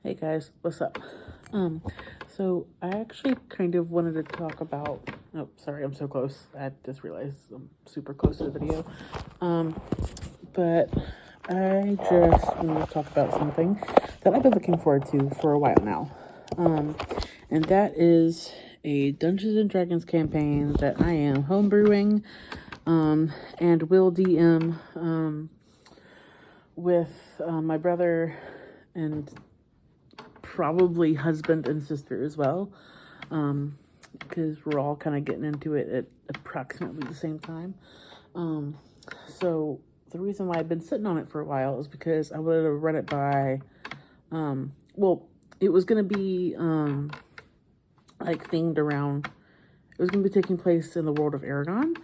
Hey guys, what's up? So I actually kind of wanted to talk about. Oh, sorry, I'm so close. I just realized I'm super close to the video. But I just wanted to talk about something that I've been looking forward to for a while now. And that is a Dungeons and Dragons campaign that I am homebrewing, and will DM, with my brother and probably husband and sister as well, because we're all kind of getting into it at approximately the same time. So the reason why I've been sitting on it for a while is because I wanted to run it by, it was going to be like themed around, it was going to be taking place in the world of Eragon.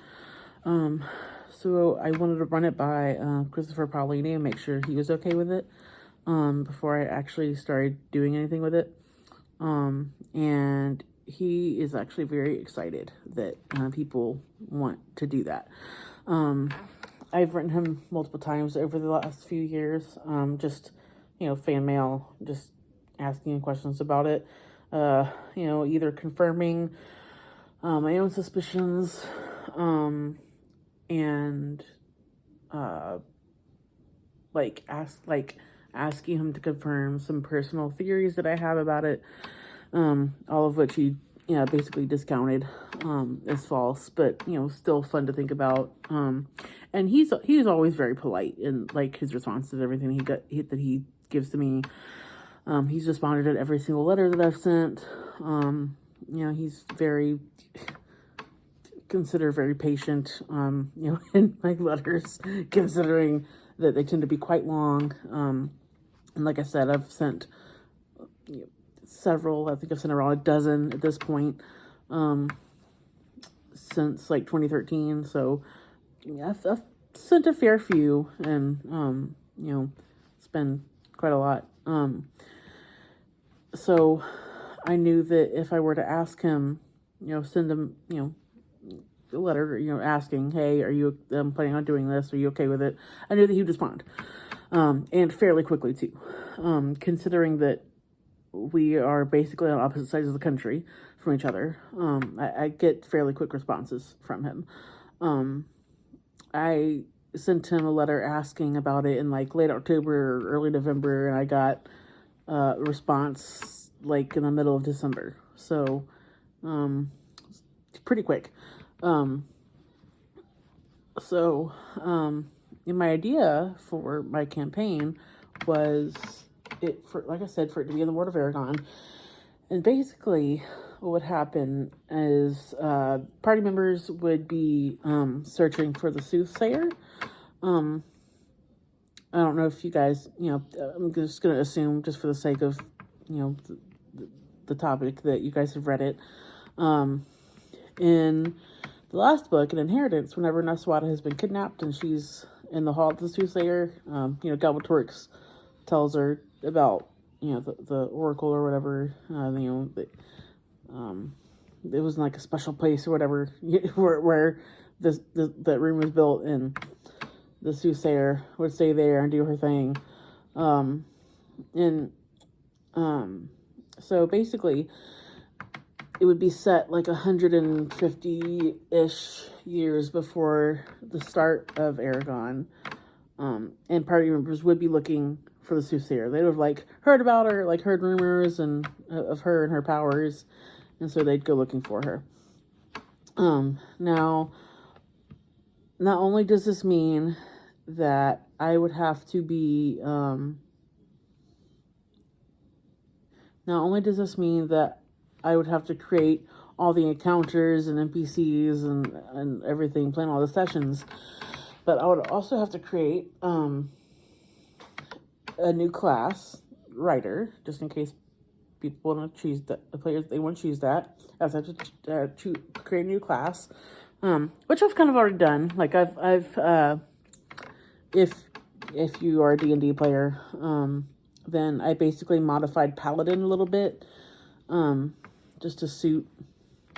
So I wanted to run it by Christopher Paolini and make sure he was okay with it before I actually started doing anything with it. And he is actually very excited that people want to do that. I've written him multiple times over the last few years, just, fan mail, just asking him questions about it, either confirming my own suspicions, and asking him to confirm some personal theories that I have about it, all of which he basically discounted as false, but still fun to think about. And he's always very polite in like his responses to everything that he gives to me. He's responded to every single letter that I've sent. He's very patient, in my letters, considering that they tend to be quite long. And like I said, I've sent several. I think I've sent around a dozen at this point, since like 2013. So yeah, I've sent a fair few, and it's been quite a lot. So I knew that if I were to ask him, send him, a letter, asking, hey, are you planning on doing this? Are you okay with it? I knew that he'd respond, and fairly quickly too, considering that we are basically on opposite sides of the country from each other. I get fairly quick responses from him. I sent him a letter asking about it in like late October or early November, and I got a response like in the middle of December. So, pretty quick. My idea for my campaign was like I said, for it to be in the World of Eragon. And basically what would happen is party members would be searching for the soothsayer. I don't know if you guys, I'm just going to assume, just for the sake of, the topic, that you guys have read it. In the last book, in Inheritance, whenever Naswada has been kidnapped and she's in the hall of the soothsayer, Galbatorix tells her about, the oracle or whatever, it was like a special place or whatever, where that room was built, and the soothsayer would stay there and do her thing. So basically it would be set like 150-ish years before the start of Eragon. And party members would be looking for the soothsayer. They would have like heard about her, like heard rumors and of her and her powers, and so they'd go looking for her. Now, not only does this mean that I would have to be, not only does this mean that I would have to create all the encounters and NPCs and everything, plan all the sessions, but I would also have to create a new class, writer, just in case people want to choose that, the players, they want to choose that. I have to create a new class, which I've kind of already done. Like I've if you are a D&D player, then I basically modified Paladin a little bit, just to suit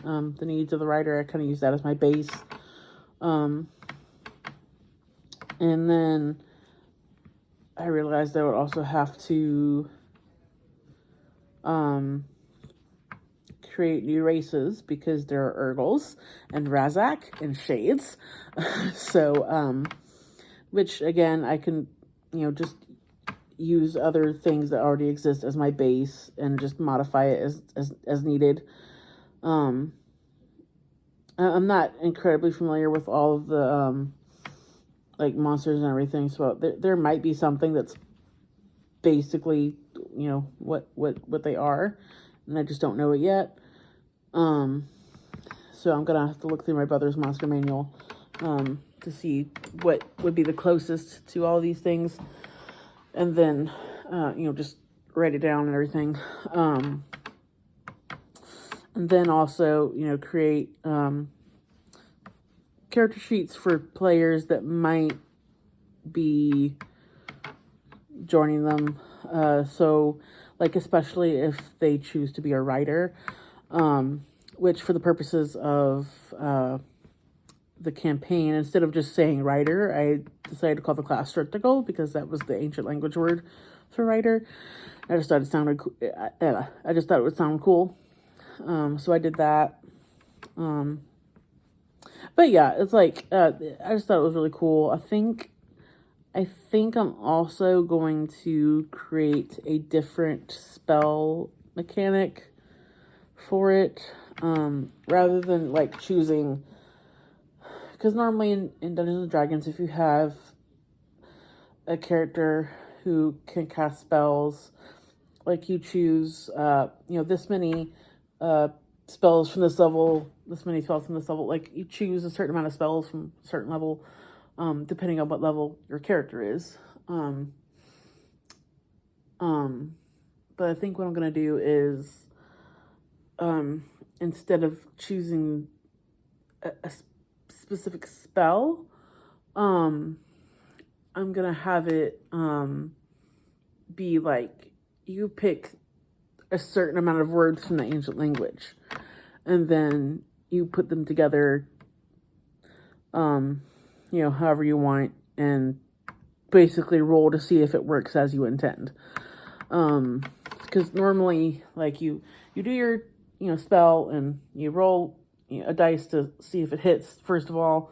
the needs of the writer. I kind of use that as my base. And then I realized I would also have to create new races because there are Urgles and Razak and Shades. So, which again, I can, just use other things that already exist as my base and just modify it as needed. I'm not incredibly familiar with all of the, like monsters and everything. So there might be something that's basically, what they are, and I just don't know it yet. So I'm gonna have to look through my brother's monster manual, to see what would be the closest to all these things, and then, just write it down and everything. And then also, create, character sheets for players that might be joining them. So, like, especially if they choose to be a writer, which for the purposes of the campaign, instead of just saying writer, I decided to call the class Strictical because that was the ancient language word for writer. I just thought it sounded. I just thought it would sound cool, so I did that. But yeah, it's like I just thought it was really cool. I think I'm also going to create a different spell mechanic for it, rather than like choosing, because normally in Dungeons and Dragons, if you have a character who can cast spells, like you choose, this many spells from this level, this many spells from this level, like you choose a certain amount of spells from a certain level, depending on what level your character is. But I think what I'm going to do is, instead of choosing a specific spell, I'm going to have it, be like, you pick a certain amount of words from the ancient language, and then you put them together, however you want, and basically roll to see if it works as you intend. Because normally, like, you do your, spell, and you roll a dice to see if it hits, first of all.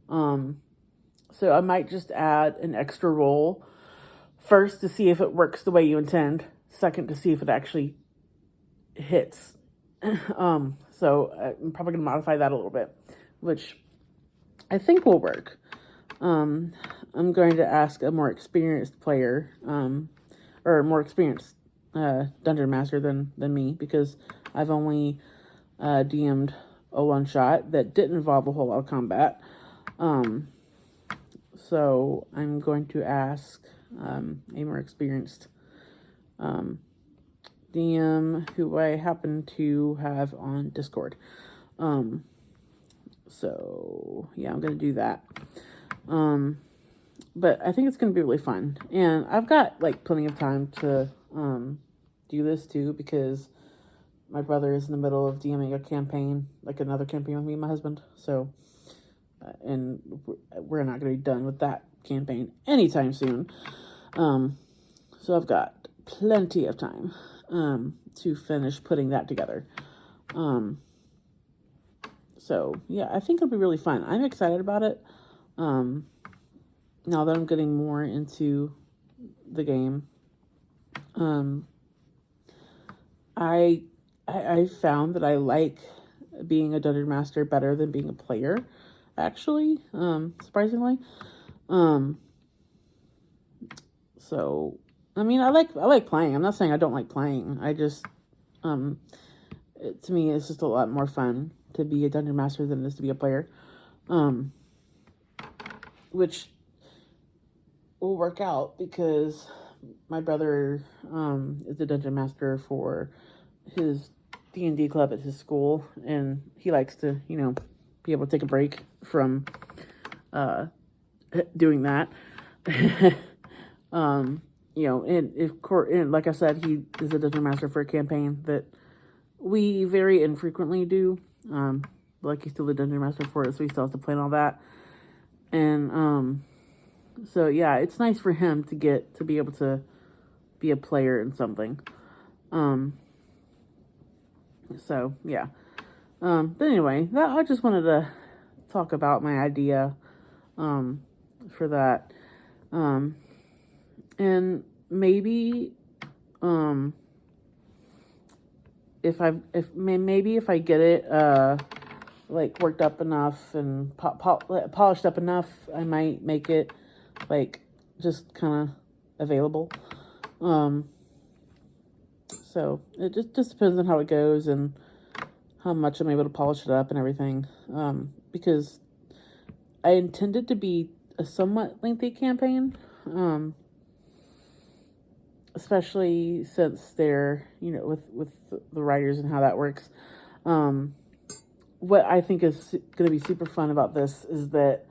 So I might just add an extra roll first to see if it works the way you intend, second to see if it actually hits. So I'm probably going to modify that a little bit, which I think will work. I'm going to ask a more experienced player, or a more experienced dungeon master than me, because I've only DM'd a one-shot that didn't involve a whole lot of combat. So I'm going to ask a more experienced DM who I happen to have on Discord. So yeah, I'm going to do that. But I think it's going to be really fun. And I've got like plenty of time to do this too, because my brother is in the middle of DMing a campaign, like another campaign with me and my husband. So, and we're not going to be done with that campaign anytime soon. So I've got plenty of time to finish putting that together. So yeah, I think it'll be really fun. I'm excited about it. Now that I'm getting more into the game, I found that I like being a dungeon master better than being a player, actually, surprisingly. So I mean, I like playing. I'm not saying I don't like playing. I just, to me, it's just a lot more fun to be a dungeon master than it is to be a player. Which will work out because my brother is a dungeon master for his D&D club at his school, and he likes to, be able to take a break from doing that. And like I said, he is a dungeon master for a campaign that we very infrequently do. Like he's still a dungeon master for it, so he still has to plan all that. And so yeah, it's nice for him to get to be able to be a player in something. So yeah. But anyway, I just wanted to talk about my idea for that. And maybe maybe if I get it like worked up enough and polished up enough, I might make it like just kind of available. So it just depends on how it goes and how much I'm able to polish it up and everything. Because I intended to be a somewhat lengthy campaign. Especially since they're, with the writers and how that works. What I think is going to be super fun about this is that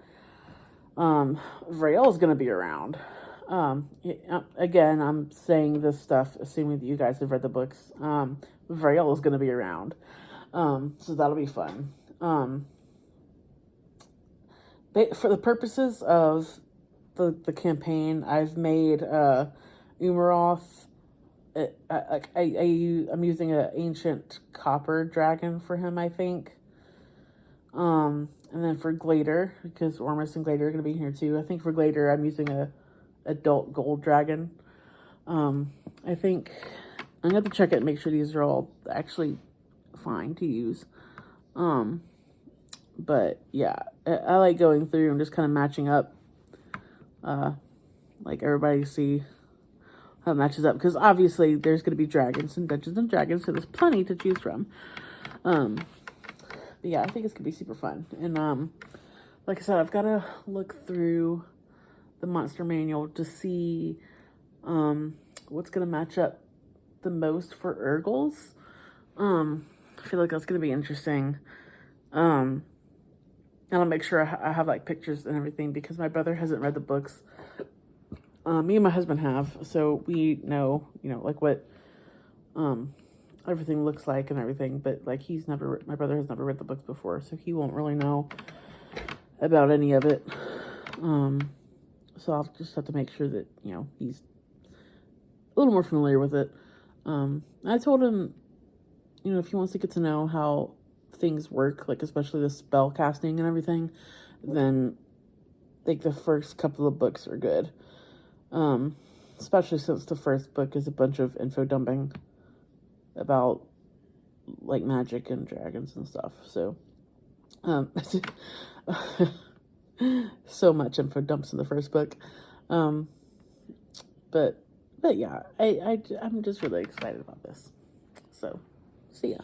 Vrail is going to be around. Again, I'm saying this stuff assuming that you guys have read the books. Vrail is going to be around. So that'll be fun. For the purposes of the campaign, I've made Umaroth. I'm using an ancient copper dragon for him, I think. And then for Glader, because Ormus and Glader are going to be here too, I think for Glader I'm using a adult gold dragon. I think I'm going to have to check it and make sure these are all actually fine to use. But yeah, I like going through and just kind of matching up, like everybody see how it matches up, because obviously there's going to be dragons and Dungeons and Dragons, so there's plenty to choose from. But yeah, I think it's going to be super fun. And like I said, I've got to look through the monster manual to see what's going to match up the most for Urgles. I feel like that's going to be interesting. And I'll make sure I have like pictures and everything, because my brother hasn't read the books. Me and my husband have, so we know, like what everything looks like and everything. But like my brother has never read the books before, so he won't really know about any of it. So I'll just have to make sure that he's a little more familiar with it. I told him, if he wants to get to know how things work, like especially the spell casting and everything, then like the first couple of books are good. Especially since the first book is a bunch of info dumping about like magic and dragons and stuff. So, so much info dumps in the first book. But yeah, I'm just really excited about this. So, see ya.